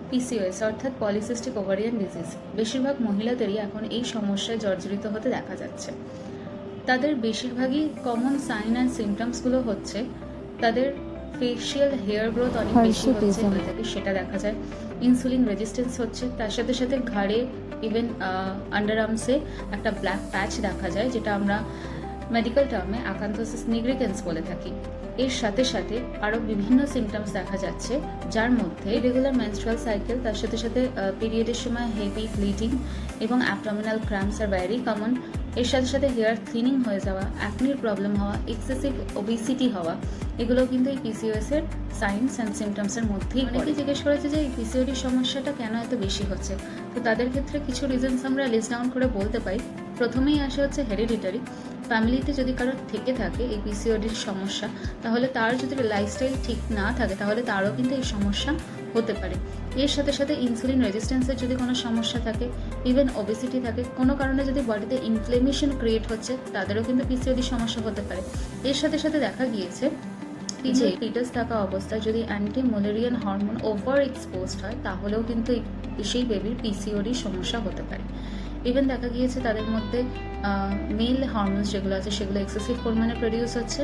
PCOS অর্থাৎ polycystic ovarian disease বেশিরভাগ মহিলাদেরই এখন এই সমস্যায় জর্জরিত হতে দেখা যাচ্ছে। তাদের বেশিরভাগই কমন সাইন অ্যান্ড সিমটমসগুলো হচ্ছে তাদের ফেশিয়াল হেয়ার গ্রোথ অনেক বেশি হচ্ছে থাকে, সেটা দেখা যায়। ইনসুলিন রেজিস্ট্যান্স হচ্ছে, তার সাথে সাথে ঘাড়ে ইভেন আন্ডার আর্মসে একটা ব্ল্যাক প্যাচ দেখা যায়, যেটা আমরা মেডিকেল টার্মে আকান্থোসিস নিগ্রিকেন্স বলে থাকি। এর সাথে সাথে আরও বিভিন্ন সিমটমস দেখা যাচ্ছে, যার মধ্যে রেগুলার মেনস্ট্রুয়াল সাইকেল, তার সাথে সাথে পিরিয়ডের সময় হেভি ব্লিডিং এবং abdominal cramps are very common. এর সাথে সাথে হেয়ার থিনিং হয়ে যাওয়া, অ্যাকনির প্রবলেম হওয়া, এক্সেসিভ ওবেসিটি হওয়া, এগুলো কিন্তু এই পিসিওএস এর সাইন্স অ্যান্ড সিমটমসের মধ্যেই। অনেকে জিজ্ঞেস করেছে যে এই পিসিওডির সমস্যাটা কেন এত বেশি হচ্ছে। তো তাদের ক্ষেত্রে কিছু রিজনস আমরা লিস্ট ডাউন করে বলতে পারি। প্রথমেই আসে হচ্ছে হেরিডিটারি। ফ্যামিলিতে যদি কারোর থেকে থাকে এই পিসিওডির সমস্যা, তাহলে তার যদি লাইফস্টাইল ঠিক না থাকে তাহলে তারও কিন্তু এই সমস্যা হতে পারে। এর সাথে সাথে ইনসুলিন রেজিস্ট্যান্সের যদি কোনো সমস্যা থাকে, ইভেন ওবেসিটি থাকে, কোনো কারণে যদি বডিতে ইনফ্লেমেশন ক্রিয়েট হচ্ছে, তাদেরও কিন্তু পিসিওডি সমস্যা হতে পারে। এর সাথে সাথে দেখা গিয়েছে যে ফিটাস থাকা অবস্থায় যদি anti Müllerian hormone over exposed হয়, তাহলেও কিন্তু সেই বেবির পিসিওডি সমস্যা হতে পারে। ইভেন দেখা গিয়েছে তাদের মধ্যে মেল হরমোনস যেগুলো আছে সেগুলো এক্সেসিভ পরিমাণে প্রডিউস হচ্ছে।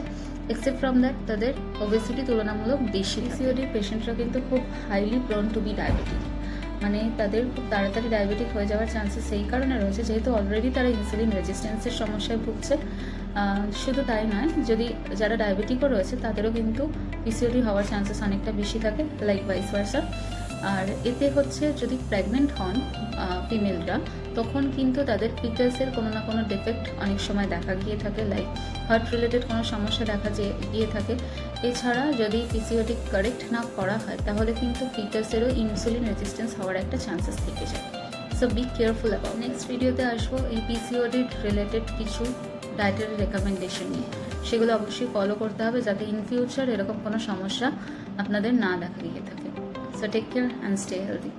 এক্সেপ্ট ফ্রম দ্যাট তাদের ওবেসিটি তুলনামূলক বেশি। পিসিওডির পেশেন্টরা কিন্তু খুব highly prone to be diabetic, মানে তাদের খুব তাড়াতাড়ি ডায়াবেটিক হয়ে যাওয়ার চান্সেস সেই কারণে রয়েছে যেহেতু অলরেডি তারা ইনসুলিন রেজিস্ট্যান্সের সমস্যায় ভুগছে। শুধু তাই নয়, যদি যারা ডায়াবেটিকও রয়েছে তাদেরও কিন্তু পিসিওডি হওয়ার চান্সেস অনেকটা বেশি থাকে, লাইক ভাইস ভার্সা। আর এতে হচ্ছে যদি প্রেগনেন্ট হন ফিমেলরা, তখন কিন্তু তাদের ফিটাসের কোনো না কোনো ডিফেক্ট অনেক সময় দেখা গিয়ে থাকে, লাইক হার্ট রিলেটেড কোনো সমস্যা দেখা গিয়ে থাকে। এছাড়া যদি পিসিওডি কারেক্ট না করা হয় তাহলে কিন্তু ফিটাসেরও ইনসুলিন রেজিস্ট্যান্স হওয়ার একটা চান্সেস থেকে যায়। So be careful about. Next ভিডিওতে আসবো এই পিসিওডি রিলেটেড কিছু ডায়েটারি রেকমেন্ডেশন নিয়ে। সেগুলো অবশ্যই ফলো করতে হবে যাতে ইন ফিউচার এরকম কোনো সমস্যা আপনাদের না দেখা গিয়ে থাকে। So take care and stay healthy.